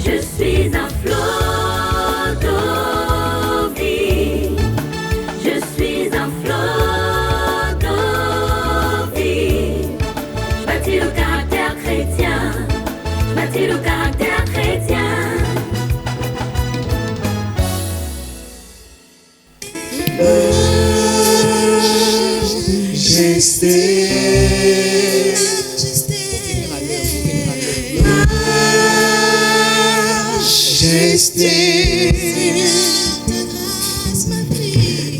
Je suis un flot d'eau vive. Je suis un flot d'eau vive. Je bâtis le caractère chrétien. Je bâtis le caractère chrétien.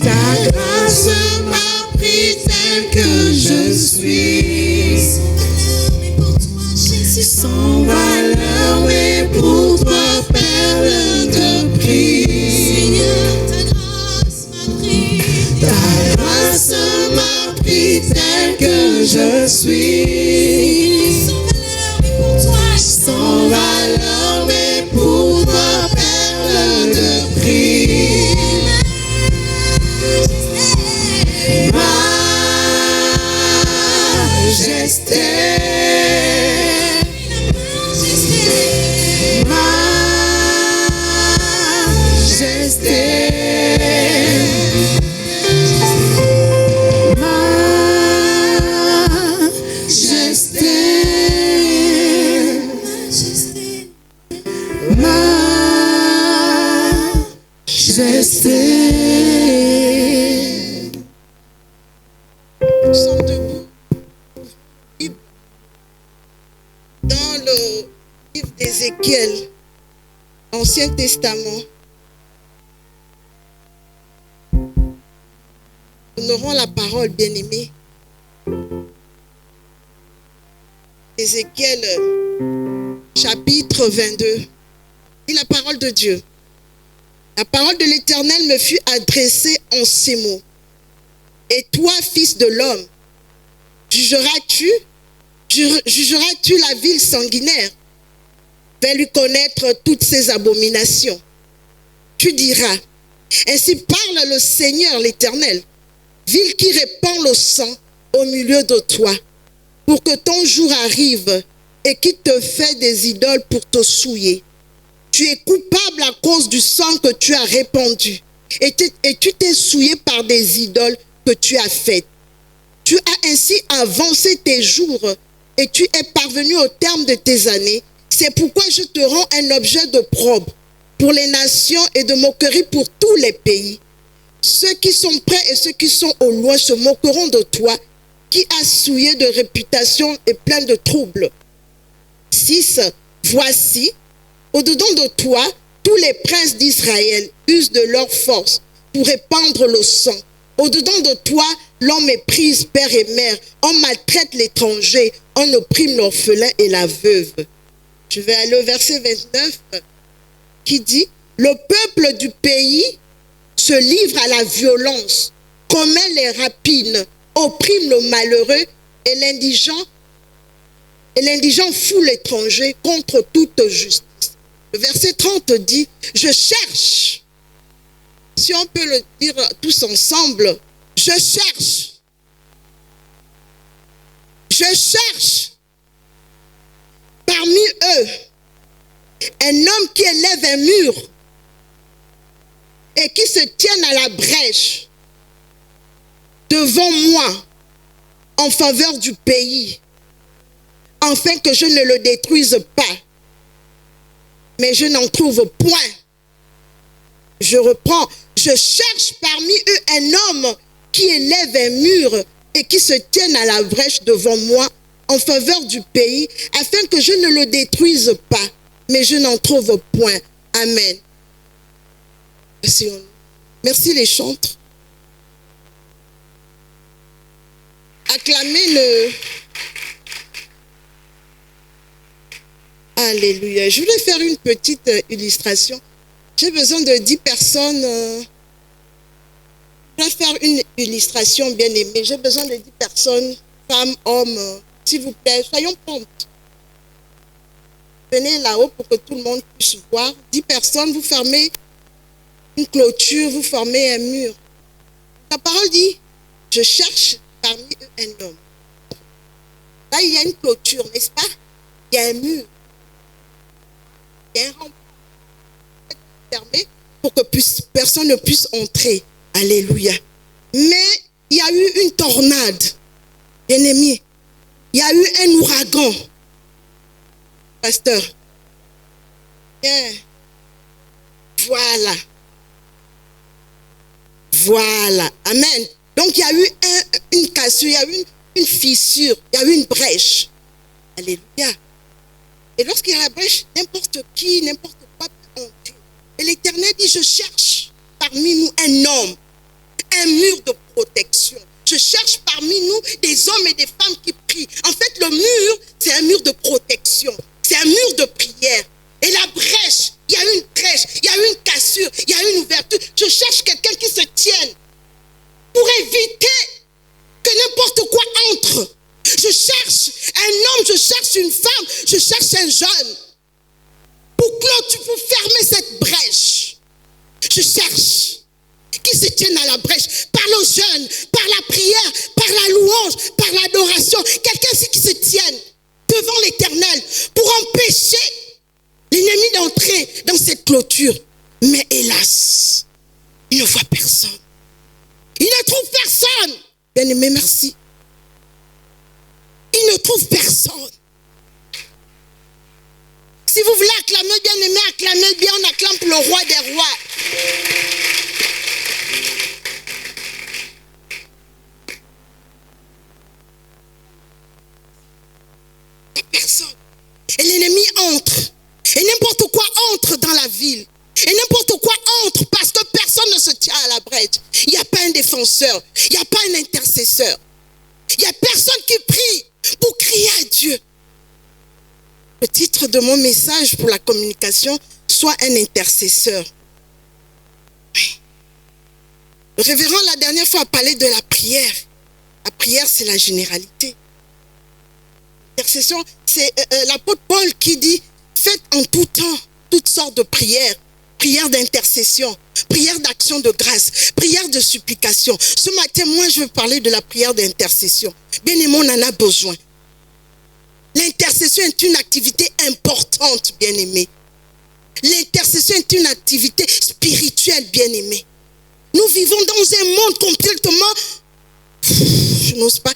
Ta grâce m'a pris tel que je suis. Sans valeur, mais pour toi, perle de prix. Ta grâce m'a pris tel que je suis. Sans valeur, mais pour toi, perle de prix. Nous sommes debout dans le livre d'Ézéchiel, Ancien Testament. Nous aurons la parole, bien-aimée. Ézéchiel, chapitre 22. Dit la parole de Dieu. La parole de l'Éternel me fut adressée en ces mots. Et toi, fils de l'homme, jugeras-tu la ville sanguinaire? Fais lui connaître toutes ses abominations. Tu diras, ainsi parle le Seigneur l'Éternel, ville qui répand le sang au milieu de toi, pour que ton jour arrive et qui te fait des idoles pour te souiller. Tu es coupable à cause du sang que tu as répandu et tu t'es souillé par des idoles que tu as faites. Tu as ainsi avancé tes jours et tu es parvenu au terme de tes années. C'est pourquoi je te rends un objet de probe pour les nations et de moquerie pour tous les pays. Ceux qui sont près et ceux qui sont au loin se moqueront de toi, qui as souillé de réputation et plein de troubles. 6. Voici, au-dedans de toi, tous les princes d'Israël usent de leur force pour répandre le sang. Au-dedans de toi, l'on méprise père et mère, on maltraite l'étranger, on opprime l'orphelin et la veuve. Je vais aller au verset 29 qui dit, le peuple du pays se livre à la violence, commet les rapines, opprime le malheureux et l'indigent fout l'étranger contre toute justice. Le verset 30 dit, je cherche, si on peut le dire tous ensemble, je cherche parmi eux un homme qui élève un mur et qui se tienne à la brèche devant moi en faveur du pays, afin que je ne le détruise pas. Mais je n'en trouve point. Je reprends. Je cherche parmi eux un homme qui élève un mur et qui se tienne à la brèche devant moi en faveur du pays, afin que je ne le détruise pas. Mais je n'en trouve point. Amen. Merci les chantres. Acclamez le... Alléluia. Je voulais faire une petite illustration. J'ai besoin de 10 personnes. Je vais faire une illustration bien aimée. J'ai besoin de 10 personnes, femmes, hommes. S'il vous plaît, soyons promptes. Venez là-haut pour que tout le monde puisse voir. 10 personnes, vous fermez une clôture, vous formez un mur. La parole dit, je cherche parmi eux un homme. Là, il y a une clôture, n'est-ce pas? Il y a un mur. Il y a un rempart fermé pour que personne ne puisse entrer. Alléluia. Mais il y a eu une tornade, bien-aimé. Il y a eu un ouragan. Pasteur. Bien. Voilà. Voilà. Amen. Donc il y a eu une cassure, il y a eu une fissure, il y a eu une brèche. Alléluia. Et lorsqu'il y a la brèche, n'importe qui, n'importe quoi peut entrer. Et l'Éternel dit, je cherche parmi nous un homme, un mur de protection. Je cherche parmi nous des hommes et des femmes qui prient. En fait, le mur, c'est un mur de protection. C'est un mur de prière. Et la brèche, il y a une brèche, il y a une cassure, il y a une ouverture. Je cherche quelqu'un qui se tienne pour éviter que n'importe quoi entre. Je cherche un homme, je cherche une femme, je cherche un jeune pour fermer cette brèche. Je cherche qui se tienne à la brèche par le jeûne, par la prière, par la louange, par l'adoration. Quelqu'un qui se tienne devant l'Éternel pour empêcher l'ennemi d'entrer dans cette clôture. Mais hélas, il ne voit personne. Il ne trouve personne. Bien-aimé, merci. Il ne trouve personne. Si vous voulez acclamer, bien-aimé, acclamez bien, on acclame pour le roi des rois. Il n'y a personne. Et l'ennemi entre. Et n'importe quoi entre dans la ville. Et n'importe quoi entre parce que personne ne se tient à la brèche. Il n'y a pas un défenseur. Il n'y a pas un intercesseur. Il n'y a personne qui prie pour crier à Dieu. Le titre de mon message pour la communication, soit un intercesseur. Le révérend, la dernière fois, a parlé de la prière. La prière, c'est la généralité. L'intercession, c'est l'apôtre Paul qui dit, faites en tout temps toutes sortes de prières. Prière d'intercession, prière d'action de grâce, prière de supplication. Ce matin, moi, je veux parler de la prière d'intercession. Bien aimé, on en a besoin. L'intercession est une activité importante, bien aimé. L'intercession est une activité spirituelle, bien aimé. Nous vivons dans un monde complètement... Je n'ose pas.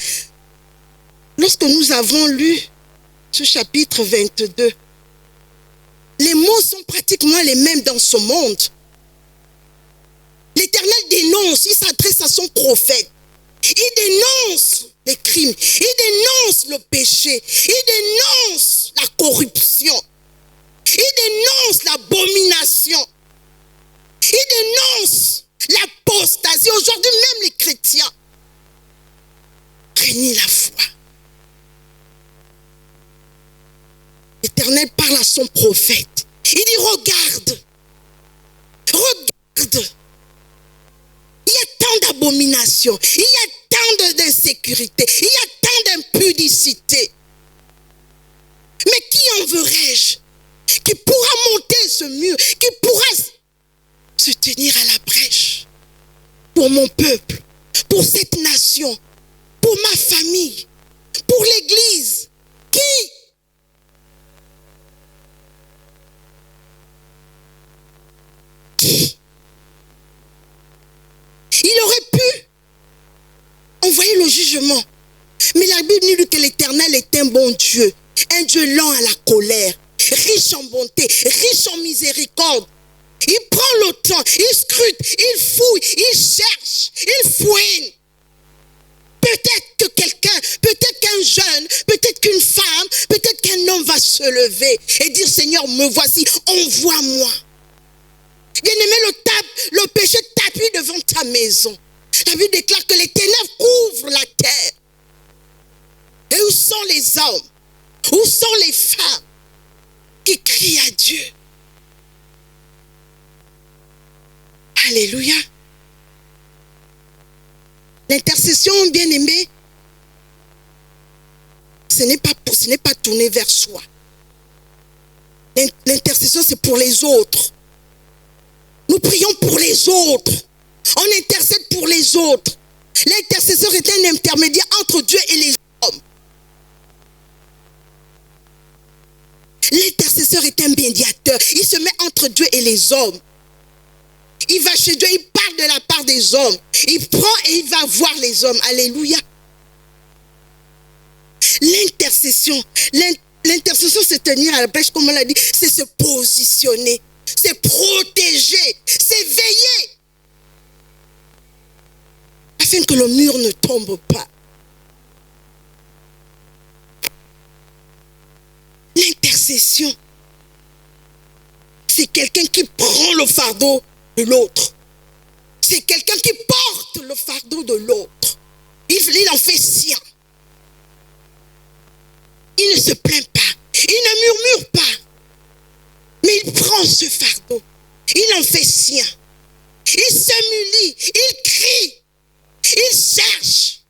Lorsque nous avons lu ce chapitre 22, les mots sont pratiquement les mêmes dans ce monde. L'Éternel dénonce, il s'adresse à son prophète. Il dénonce les crimes, il dénonce le péché, il dénonce la corruption, il dénonce l'abomination, il dénonce l'apostasie. Aujourd'hui, même les chrétiens renient la foi. L'Éternel parle à son prophète. Il dit, regarde. Il y a tant d'abominations. Il y a tant d'insécurité. Il y a tant d'impudicité. Mais qui en verrai-je? Qui pourra monter ce mur? Qui pourra se tenir à la brèche? Pour mon peuple, pour cette nation, pour ma famille, pour l'Église. Qui? Il aurait pu envoyer le jugement. Mais la Bible nous dit que l'Éternel est un bon Dieu. Un Dieu lent à la colère, riche en bonté, riche en miséricorde. Il prend le temps, il scrute, il fouille, il cherche, il fouine. Peut-être que quelqu'un, peut-être qu'un jeune, peut-être qu'une femme, peut-être qu'un homme va se lever et dire, Seigneur, me voici, envoie-moi. Bien-aimé, le péché t'appuie devant ta maison. La Bible déclare que les ténèbres couvrent la terre. Et où sont les hommes? Où sont les femmes qui crient à Dieu? Alléluia. L'intercession, bien-aimé, ce n'est pas tourné vers soi. L'intercession, c'est pour les autres. Nous prions pour les autres. On intercède pour les autres. L'intercesseur est un intermédiaire entre Dieu et les hommes. L'intercesseur l'intercesseur est un médiateur. Il se met entre Dieu et les hommes. Il va chez Dieu, il parle de la part des hommes. Il prend et il va voir les hommes. Alléluia. L'intercession, c'est tenir à la brèche, comme on l'a dit, c'est se positionner, c'est protéger, c'est veiller, afin que le mur ne tombe pas. L'intercession, c'est quelqu'un qui prend le fardeau de l'autre. C'est quelqu'un qui porte le fardeau de l'autre. Il en fait sien. Il ne se plaint pas. Il ne murmure pas. Mais il prend ce fardeau. Il en fait sien. Il s'humilie. Il crie. Il cherche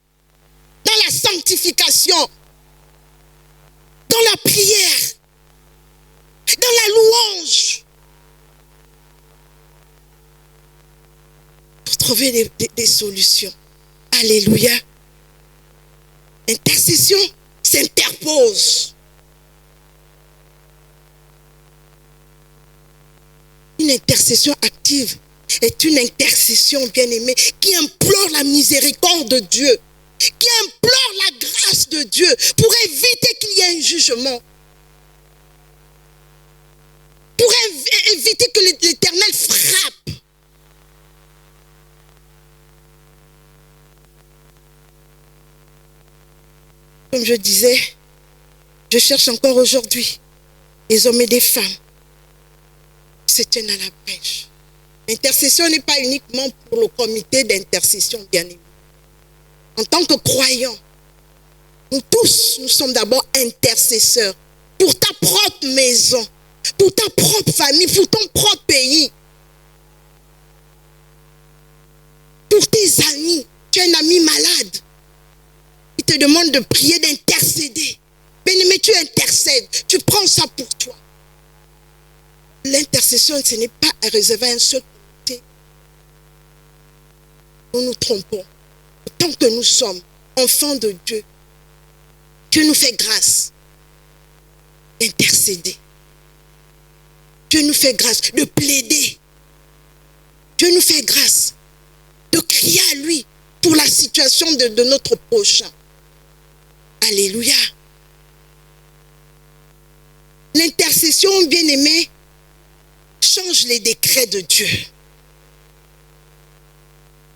dans la sanctification, dans la prière, dans la louange, pour trouver des solutions. Alléluia. L'intercession s'interpose. Une intercession active est une intercession, bien-aimée, qui implore la miséricorde de Dieu, qui implore la grâce de Dieu pour éviter qu'il y ait un jugement, pour éviter que l'Éternel frappe. Comme je disais, je cherche encore aujourd'hui des hommes et des femmes qui se tiennent à la brèche. L'intercession n'est pas uniquement pour le comité d'intercession, bien-aimé. En tant que croyants, nous tous, nous sommes d'abord intercesseurs pour ta propre maison, pour ta propre famille, pour ton propre pays, pour tes amis. Tu as un ami malade, il te demande de prier, d'intercéder. Bien-aimé, tu intercèdes, tu prends ça pour toi. L'intercession, ce n'est pas réservé à un seul côté. Nous nous trompons. Tant que nous sommes enfants de Dieu, Dieu nous fait grâce d'intercéder. Dieu nous fait grâce de plaider. Dieu nous fait grâce de crier à lui pour la situation de notre prochain. Alléluia. L'intercession, bien-aimée, change les décrets de Dieu.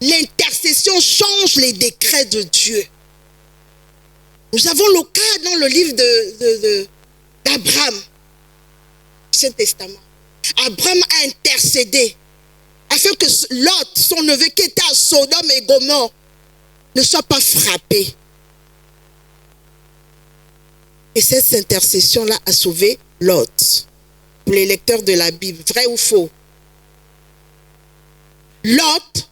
L'intercession change les décrets de Dieu. Nous avons le cas dans le livre d'Abraham, Ancien Testament. Abraham a intercédé afin que Lot, son neveu qui était à Sodome et Gomorrhe, ne soit pas frappé. Et cette intercession-là a sauvé Lot. Pour les lecteurs de la Bible, vrai ou faux? Lot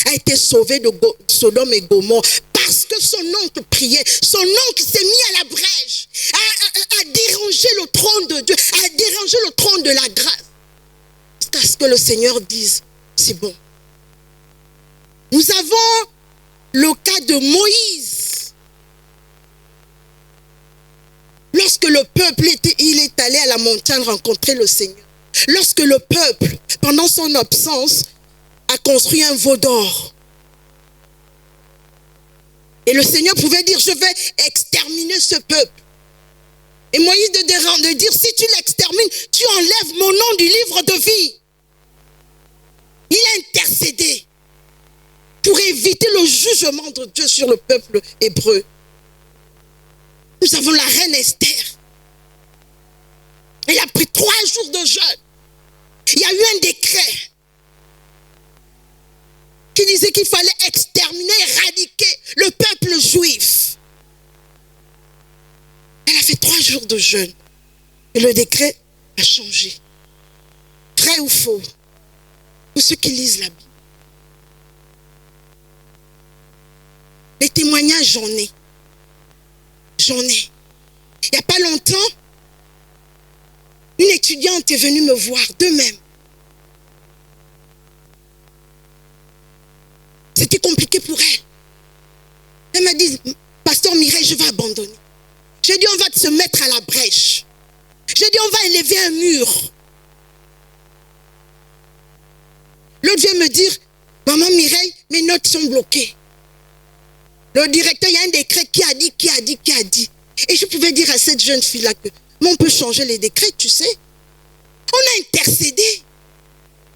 a été sauvé de Sodome et Gomorrhe parce que son oncle priait. Son oncle s'est mis à la brèche, a dérangé le trône de Dieu, a dérangé le trône de la grâce. Jusqu'à ce que le Seigneur dise, c'est bon. Nous avons le cas de Moïse. Lorsque le peuple est allé à la montagne rencontrer le Seigneur, lorsque le peuple, pendant son absence, a construit un veau d'or. Et le Seigneur pouvait dire, je vais exterminer ce peuple. Et Moïse de dire, si tu l'extermines, tu enlèves mon nom du livre de vie. Il a intercédé pour éviter le jugement de Dieu sur le peuple hébreu. Nous avons la reine Esther. Elle a pris 3 jours de jeûne. Il y a eu un décret qui disait qu'il fallait exterminer, éradiquer le peuple juif. Elle a fait 3 jours de jeûne. Et le décret a changé. Vrai ou faux? Pour ceux qui lisent la Bible. Les témoignages, j'en ai. J'en ai. Il n'y a pas longtemps, une étudiante est venue me voir d'eux-mêmes. C'était compliqué pour elle. Elle m'a dit, Pasteur Mireille, je vais abandonner. J'ai dit, on va se mettre à la brèche. J'ai dit, dit, on va élever un mur. L'autre vient me dire, maman Mireille, mes notes sont bloquées. Le directeur, il y a un décret qui a dit. Et je pouvais dire à cette jeune fille-là que, mais on peut changer les décrets, tu sais. On a intercédé.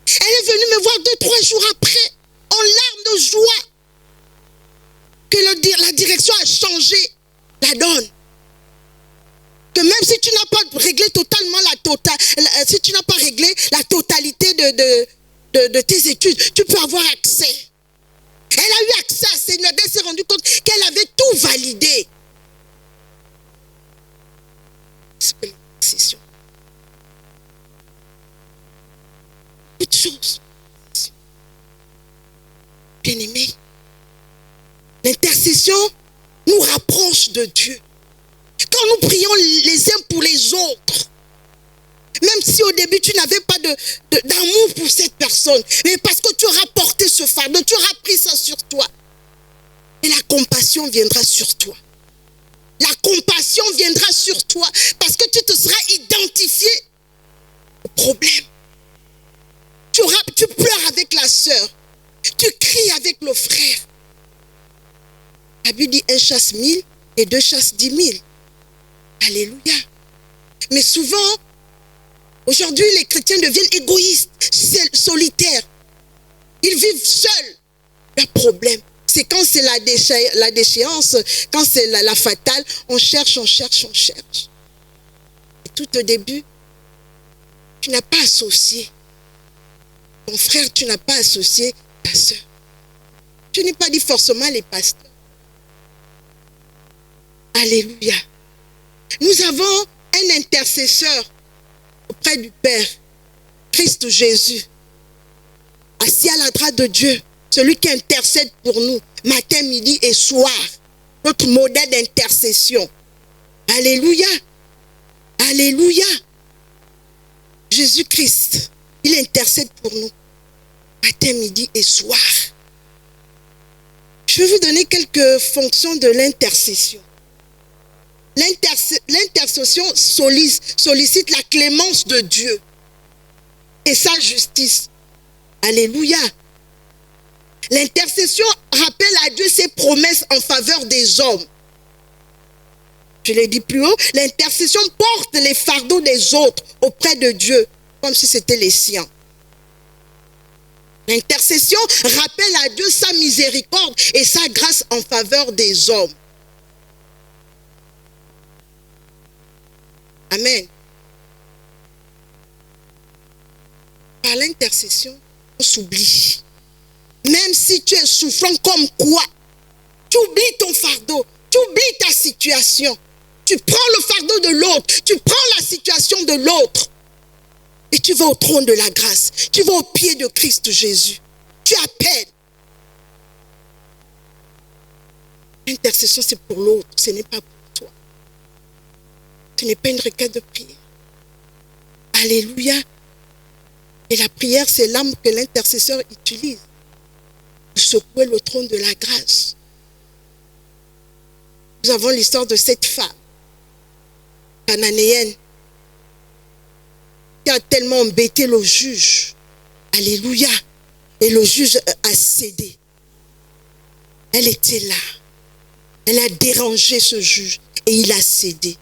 Elle est venue me voir 2-3 jours après, en larmes de joie, que la direction a changé la donne. Que même si tu n'as pas réglé totalement si tu n'as pas réglé la totalité de tes études, tu peux avoir accès. Elle a eu accès à ces notes, elle s'est rendue compte qu'elle avait tout validé. C'est l'intercession. Toute chose. Bien-aimé, l'intercession nous rapproche de Dieu. Quand nous prions les uns pour les autres, même si au début tu n'avais pas d'amour pour cette personne, mais parce que tu auras porté ce fardeau, tu auras pris ça sur toi, et la compassion viendra sur toi. La compassion viendra sur toi parce que tu te seras identifié au problème. Tu pleures avec la sœur, tu cries avec le frère. La Bible dit 1 chasse 1000 et 2 chasse 10 000. Alléluia. Mais souvent, aujourd'hui, les chrétiens deviennent égoïstes, solitaires. Ils vivent seuls. Le problème, c'est quand c'est la déchéance, quand c'est la fatale, on cherche. Et tout au début, tu n'as pas associé ton frère, tu n'as pas associé ta soeur. Je n'ai pas dit forcément les pasteurs. Alléluia. Nous avons un intercesseur auprès du Père, Christ Jésus, assis à la droite de Dieu, celui qui intercède pour nous, matin, midi et soir, notre modèle d'intercession. Alléluia. Alléluia. Jésus-Christ, il intercède pour nous, matin, midi et soir. Je vais vous donner quelques fonctions de l'intercession. L'intercession sollicite la clémence de Dieu et sa justice. Alléluia. L'intercession rappelle à Dieu ses promesses en faveur des hommes. Je l'ai dit plus haut, l'intercession porte les fardeaux des autres auprès de Dieu, comme si c'était les siens. L'intercession rappelle à Dieu sa miséricorde et sa grâce en faveur des hommes. Amen. Par l'intercession, on s'oublie. Même si tu es souffrant comme quoi, tu oublies ton fardeau, tu oublies ta situation. Tu prends le fardeau de l'autre, tu prends la situation de l'autre. Et tu vas au trône de la grâce. Tu vas au pied de Christ Jésus. Tu appelles. L'intercession, c'est pour l'autre, ce n'est pas pour toi. Ce n'est pas une requête de prière. Alléluia. Et la prière, c'est l'arme que l'intercesseur utilise pour secouer le trône de la grâce. Nous avons l'histoire de cette femme cananéenne qui a tellement embêté le juge. Alléluia. Et le juge a cédé. Elle était là. Elle a dérangé ce juge et il a cédé.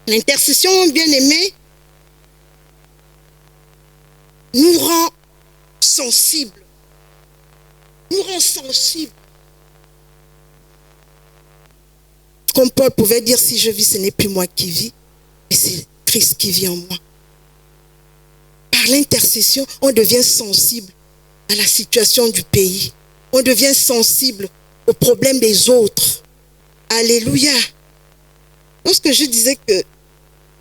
L'intercession, bien-aimée, nous rend sensibles. Nous rend sensibles. Comme Paul pouvait dire, si je vis, ce n'est plus moi qui vis, mais c'est Christ qui vit en moi. Par l'intercession, on devient sensible à la situation du pays. On devient sensible aux problèmes des autres. Alléluia. Lorsque je disais que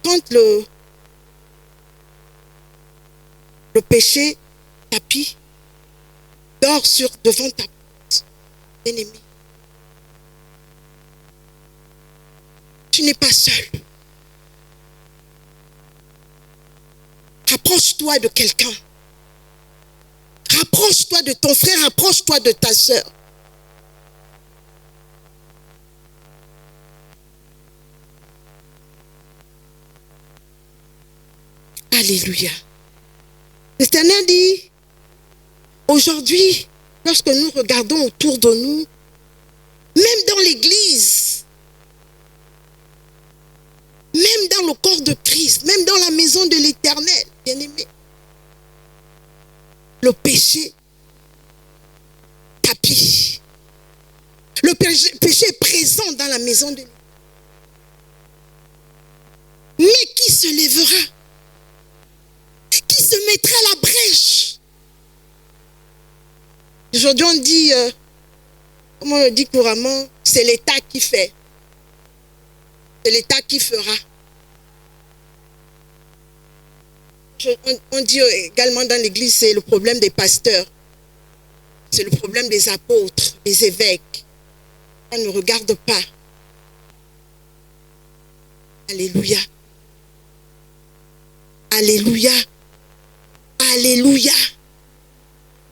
quand le péché tapis dort devant ta porte, ennemi, tu n'es pas seul. Rapproche-toi de quelqu'un. Rapproche-toi de ton frère, rapproche-toi de ta sœur. Alléluia. L'Éternel dit, aujourd'hui, lorsque nous regardons autour de nous, même dans l'église, même dans le corps de Christ, même dans la maison de l'Éternel, bien-aimé, le péché tapis. Le péché est présent dans la maison de l'Éternel. Mais qui se lèvera? Qui se mettra à la brèche? Aujourd'hui, on dit, comment on le dit couramment, c'est l'État qui fait. C'est l'État qui fera. On dit également dans l'église, c'est le problème des pasteurs. C'est le problème des apôtres, des évêques. Ça ne regarde pas. Alléluia. Alléluia. Alléluia.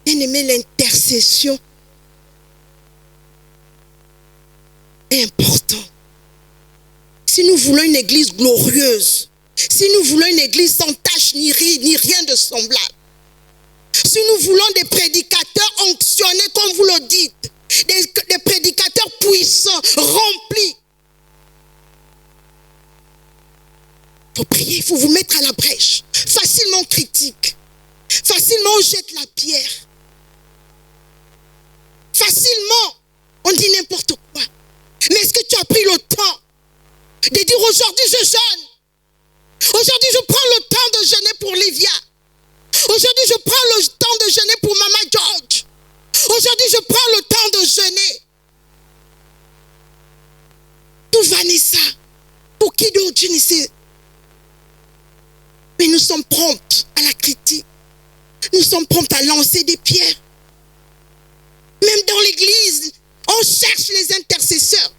Bien-aimé, l'intercession est importante. Si nous voulons une église glorieuse, si nous voulons une église sans tache ni rien de semblable, si nous voulons des prédicateurs onctionnés, comme vous le dites, des prédicateurs puissants, remplis, il faut prier, il faut vous mettre à la brèche. Facilement on critique, facilement on jette la pierre, facilement on dit n'importe quoi. Mais est-ce que tu as pris le temps de dire aujourd'hui je jeûne? Aujourd'hui je prends le temps de jeûner pour Livia. Aujourd'hui je prends le temps de jeûner pour Maman George. Aujourd'hui je prends le temps de jeûner pour Vanessa. Pour qui d'autre, je ne sais. Mais nous sommes promptes à la critique. Nous sommes promptes à lancer des pierres. Même dans l'église, on cherche les intercesseurs.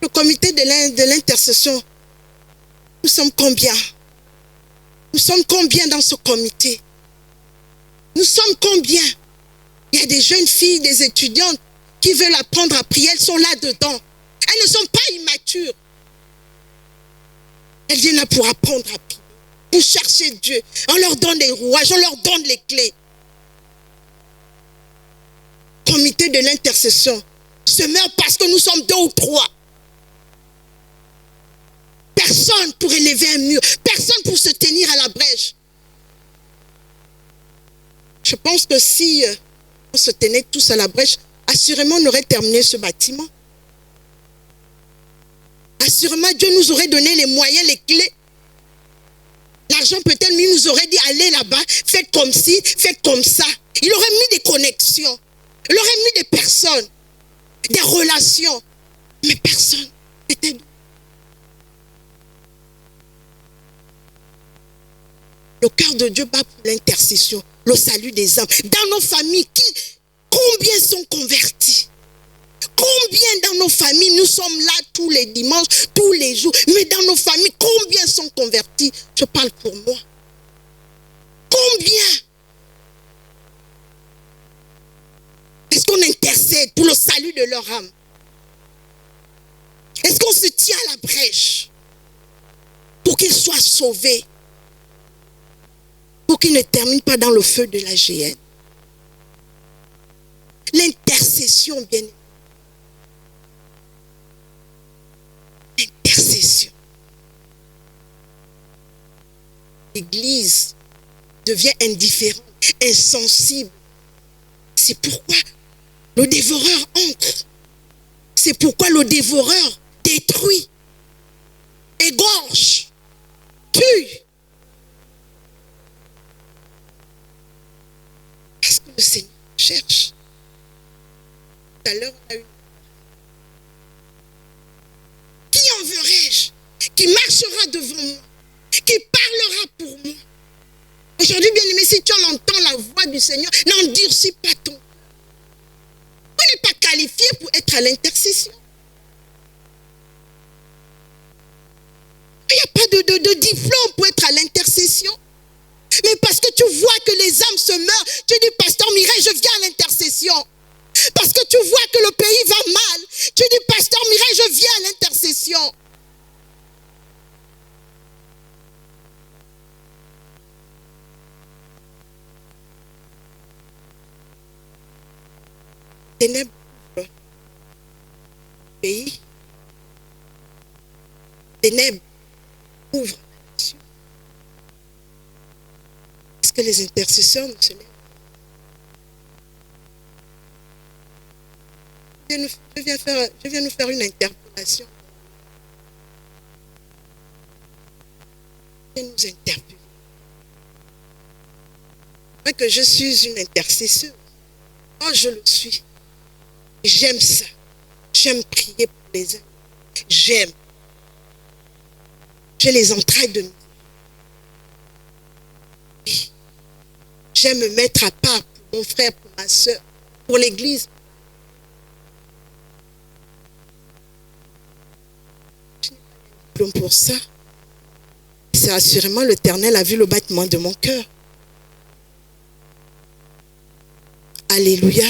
Le comité de l'intercession, nous sommes combien? Nous sommes combien dans ce comité? Nous sommes combien? Il y a des jeunes filles, des étudiantes qui veulent apprendre à prier, elles sont là-dedans. Elles ne sont pas immatures. Elles viennent là pour apprendre à prier, pour chercher Dieu. On leur donne les rouages, on leur donne les clés. Comité de l'intercession se meurt parce que nous sommes 2 ou 3. Personne pour élever un mur, personne pour se tenir à la brèche. Je pense que si on se tenait tous à la brèche, assurément on aurait terminé ce bâtiment. Assurément Dieu nous aurait donné les moyens, les clés. L'argent peut-être, mais il nous aurait dit allez là-bas, faites comme ci, faites comme ça. Il aurait mis des connexions, il aurait mis des personnes, des relations. Mais personne n'était. Le cœur de Dieu bat pour l'intercession, le salut des âmes. Dans nos familles, combien sont convertis? Combien dans nos familles, nous sommes là tous les dimanches, tous les jours, mais dans nos familles, combien sont convertis? Je parle pour moi. Combien? Est-ce qu'on intercède pour le salut de leur âme? Est-ce qu'on se tient à la brèche pour qu'ils soient sauvés? Pour qu'ils ne terminent pas dans le feu de la géhenne. L'intercession, bien aimé. L'intercession. L'Église devient indifférente, insensible. C'est pourquoi le dévoreur entre. C'est pourquoi le dévoreur détruit, égorge, tue. Parce que le Seigneur cherche. Tout à l'heure, on a eu. Qui enverrai-je? Qui marchera devant moi? Qui parlera pour moi? Aujourd'hui, bien aimé, si tu entends la voix du Seigneur, n'endurcis pas ton. On n'est pas qualifié pour être à l'intercession. Il n'y a pas de diplôme pour être à l'intercession. Mais parce que tu vois que les âmes se meurent, tu dis, Pasteur Mireille, je viens à l'intercession. Parce que tu vois que le pays va mal, tu dis, Pasteur Mireille, je viens à l'intercession. ténèbres couvrent le pays. Les ténèbres couvrent la nation. Est-ce que les intercesseurs nous se lèvent? Je viens nous faire une interpellation. Je viens nous interpeller. Moi que je suis une intercesseuse. Moi je le suis. J'aime ça. J'aime prier pour les hommes. J'aime. J'ai les entrailles de nous. J'aime me mettre à part pour mon frère, pour ma soeur, pour l'église. Pour ça, c'est assurément l'Éternel a vu le battement de mon cœur. Alléluia.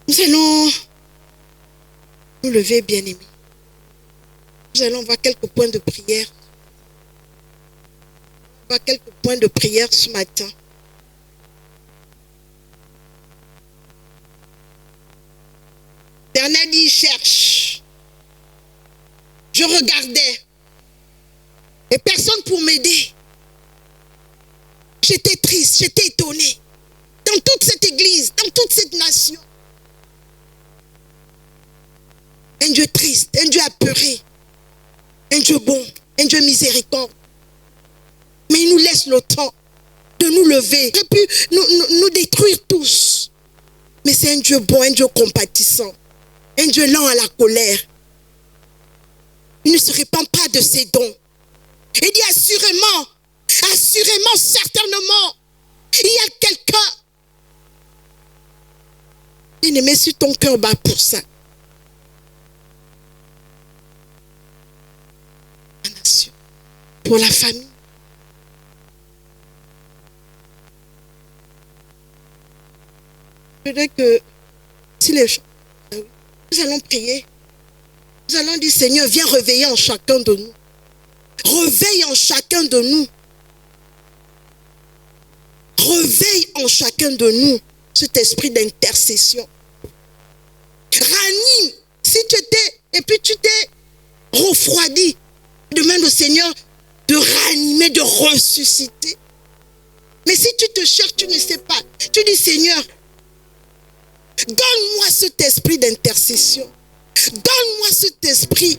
Nous allons nous lever, bien-aimés. Nous allons voir quelques points de prière. On va voir quelques points de prière ce matin. L'Éternel dit, cherche. Je regardais. Et personne pour m'aider. J'étais triste, j'étais étonnée. Dans toute cette église, dans toute cette nation. Un Dieu triste, un Dieu apeuré. Un Dieu bon, un Dieu miséricorde. Mais il nous laisse le temps de nous lever. Il aurait pu nous détruire tous. Mais c'est un Dieu bon, un Dieu compatissant. Un Dieu lent à la colère. Il ne se répand pas de ses dons. Il dit assurément, certainement, il y a quelqu'un. Bien-aimé, si ton cœur bat pour ça. La nation, pour la famille. Peut-être que si les gens, nous allons prier. Nous allons dire, Seigneur, viens réveiller en chacun de nous. Réveille en chacun de nous. Réveille en chacun de nous cet esprit d'intercession. Ranime. Si tu étais, et puis tu t'es refroidi, demande au Seigneur de ranimer, de ressusciter. Mais si tu te cherches, tu ne sais pas. Tu dis, Seigneur, donne-moi cet esprit d'intercession. Donne-moi cet esprit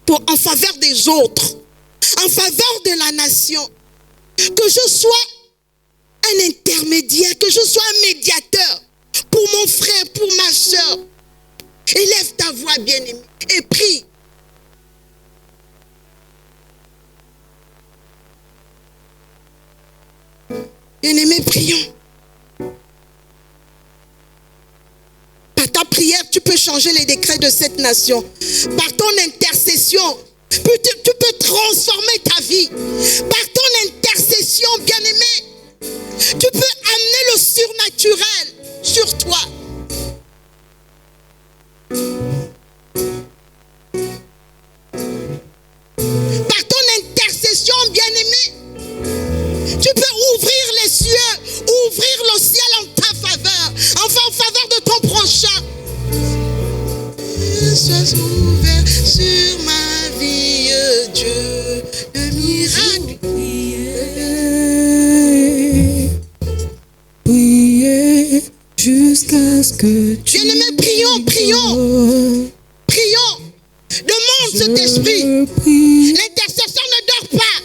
en faveur des autres, en faveur de la nation. Que je sois un intermédiaire, que je sois un médiateur pour mon frère, pour ma soeur. Élève ta voix, bien-aimée, et prie. Bien-aimés, prions. Par ta prière, tu peux changer les décrets de cette nation. Par ton intercession, tu peux transformer ta vie. Par ton intercession, bien-aimé, tu peux amener le surnaturel sur toi. Par ton intercession, bien-aimé, tu peux ouvrir les cieux, ouvrir le ciel en ta faveur, enfin en faveur de ton prochain. Sois ouvert sur ma vie, Dieu de miracle. Priez jusqu'à ce que tu... Bien-aimés, prions. Demande cet esprit. L'intercesseur ne dort pas.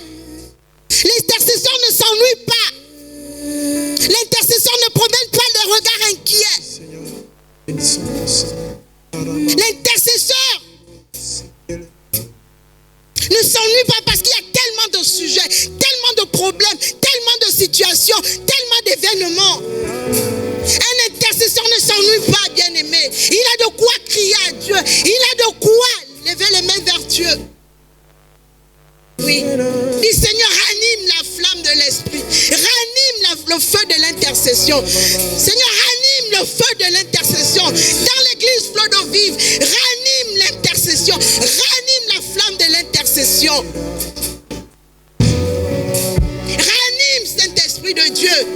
L'intercesseur ne s'ennuie pas. L'intercesseur ne promène pas le regard inquiet. L'intercesseur ne s'ennuie pas parce qu'il y a tellement de sujets, tellement de problèmes, tellement de situations, tellement d'événements. Un intercesseur ne s'ennuie pas, bien-aimé. Il a de quoi crier à Dieu. Il a de quoi lever les mains vers Dieu. Oui. Dis, Seigneur, ranime la flamme de l'esprit. Ranime le feu de l'intercession. Seigneur, ranime le feu de l'intercession. Dans l'église Flot d'eau vive, ranime l'intercession. Ranime la flamme de l'intercession. Ranime, Saint-Esprit de Dieu.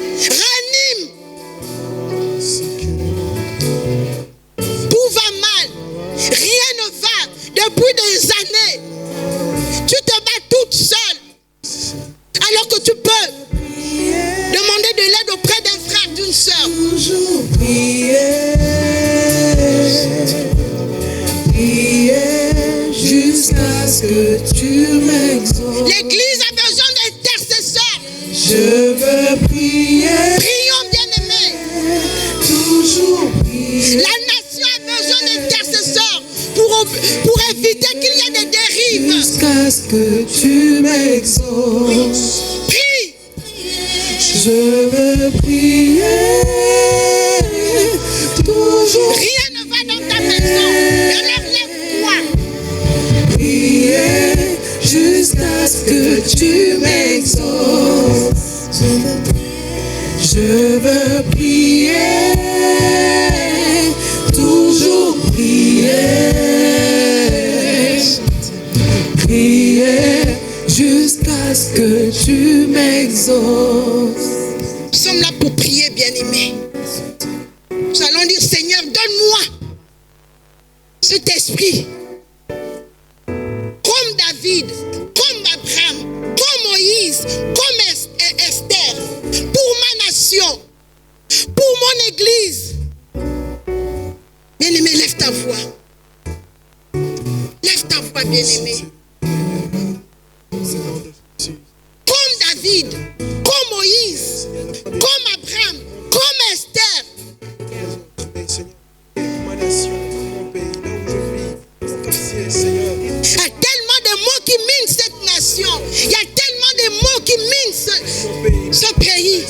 ce que tu m'exauces. L'église a besoin d'intercesseurs. Je veux prier, Prions, bien-aimés. toujours prier. La nation a besoin d'intercesseurs pour éviter qu'il y ait des dérives. Jusqu'à ce que tu m'exauces. Prie. Je veux prier, toujours Rien ne va dans ta maison. Alors lève-toi. prier, jusqu'à ce que tu m'exauces. Je veux prier, toujours prier, prier, jusqu'à ce que tu m'exauces. Nous sommes là pour prier, bien-aimés. Nous allons dire, Seigneur, donne-moi cet esprit. Comme David, comme Abraham, comme Moïse, comme Esther, pour ma nation, pour mon église. Bien-aimé, lève ta voix. Lève ta voix, bien-aimé. Comme David, comme Moïse, comme Abraham, comme Esther. Il y a tellement de mots qui minent cette nation. Il y a tellement de mots qui minent ce pays.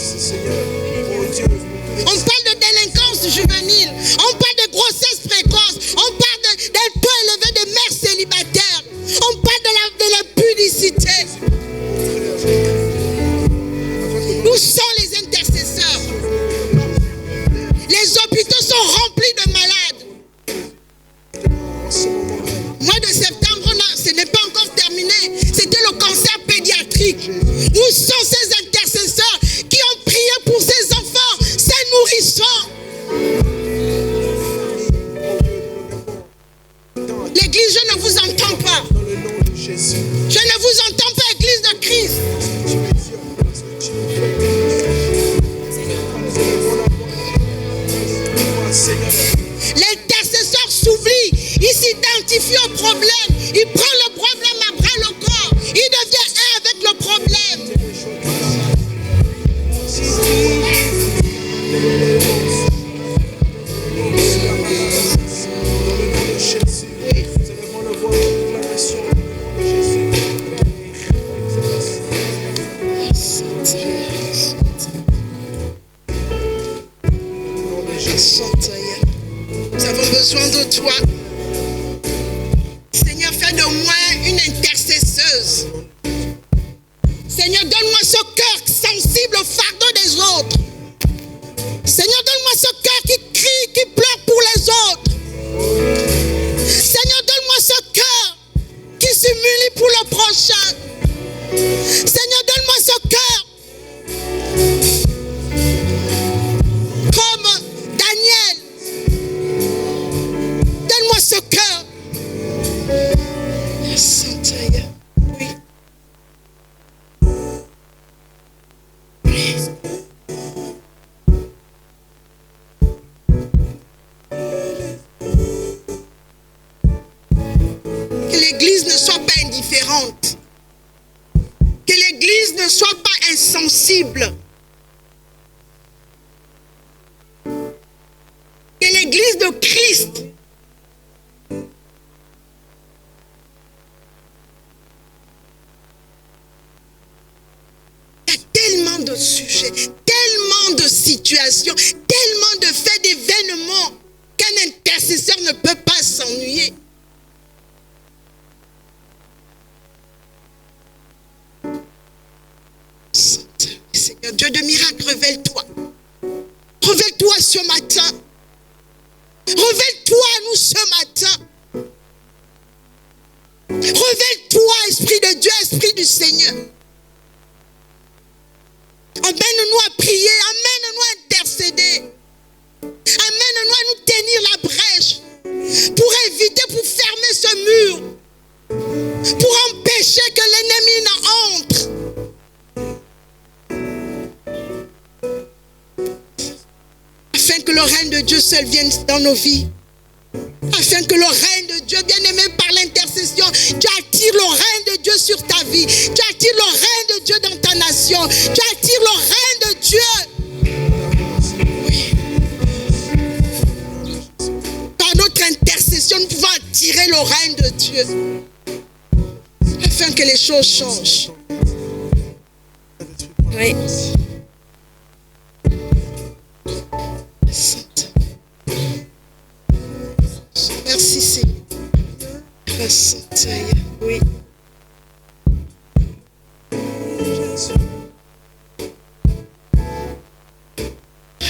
On parle de délinquance juvénile. On parle de grossesse précoce. On parle d'un taux élevé de mères célibataires. On parle de la pudicité. Où sont les intercesseurs? Les hôpitaux sont remplis de malades. Mois de septembre, ce n'est pas encore terminé. C'était le cancer pédiatrique. Où sont ces intercesseurs qui ont prié pour ces enfants, ces nourrissons? L'église, je ne vous entends pas. Je ne vous entends pas, église de Christ. L'intercesseur s'oublie, il s'identifie au problème, il prend le problème à bras le corps, il devient un avec le problème. Nous avons besoin de toi. Seigneur, fais de moi une intercesseuse. Seigneur, donne-moi ce cœur sensible au fardeau des autres. Seigneur, donne-moi ce cœur qui crie, qui pleure pour les autres. Seigneur, donne-moi ce cœur qui s'humilie pour le prochain. Seigneur, donne-moi ce cœur comme Daniel. Donne-moi ce cœur. Oui. Que l'église ne soit pas indifférente. Que l'église ne soit pas insensible. Que l'église de Christ tellement de sujets, tellement de situations, tellement de faits, d'événements qu'un intercesseur ne peut pas s'ennuyer. Seigneur Dieu de miracles, révèle-toi. Révèle-toi ce matin. Révèle-toi à nous ce matin. Révèle-toi, Esprit de Dieu, Esprit du Seigneur. Amène-nous à prier, amène-nous à intercéder. Amène-nous à nous tenir la brèche pour éviter, pour fermer ce mur, pour empêcher que l'ennemi n'entre. Afin que le règne de Dieu seul vienne dans nos vies. Afin que le règne de Dieu, bien aimé par l'intercession, tu attires le règne de Dieu sur ta vie. Tu attires le règne de Dieu dans ta nation. Tu attires le règne de Dieu. Oui. Par notre intercession, nous pouvons attirer le règne de Dieu. Afin que les choses changent. Oui. Merci Seigneur. Oui.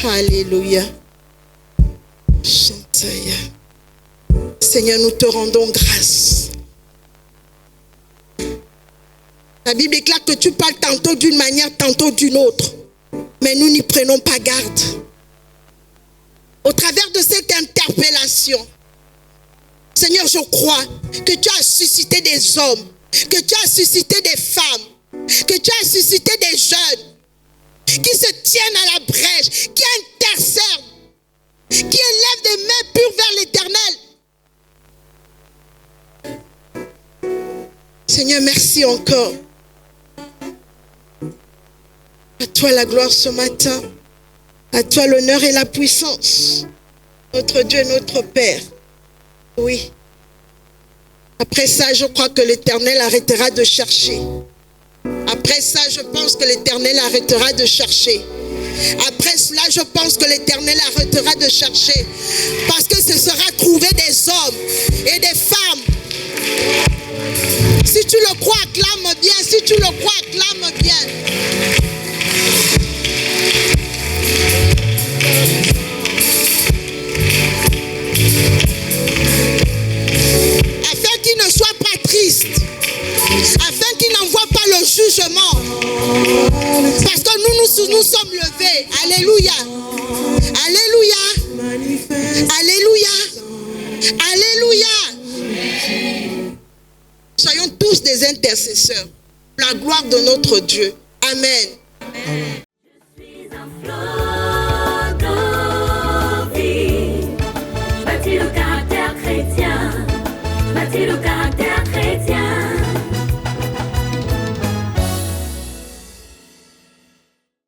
Alléluia. Seigneur, nous te rendons grâce. La Bible déclare que tu parles tantôt d'une manière, tantôt d'une autre. Mais nous n'y prenons pas garde. Au travers de cette interpellation, Seigneur, je crois que tu as suscité des hommes, que tu as suscité des femmes, que tu as suscité des jeunes qui se tiennent à la brèche, qui intercèdent, qui élèvent des mains pures vers l'Éternel. Seigneur, merci encore. À toi la gloire ce matin. À toi l'honneur et la puissance. Notre Dieu et notre Père. Oui. Après ça, je crois que l'Éternel arrêtera de chercher. Après ça, je pense que l'Éternel arrêtera de chercher. Après cela, je pense que l'Éternel arrêtera de chercher. Parce que ce sera trouver des hommes et des femmes. Si tu le crois, acclame bien. Si tu le crois, acclame bien. Afin qu'il ne soit pas triste. Afin qu'il n'envoie pas le jugement. Parce que nous sommes levés. Alléluia. Alléluia. Alléluia. Alléluia. Soyons tous des intercesseurs. La gloire de notre Dieu. Amen. Je suis un flot d'eau vive. Je bâtis le caractère chrétien. Je bâtis le caractère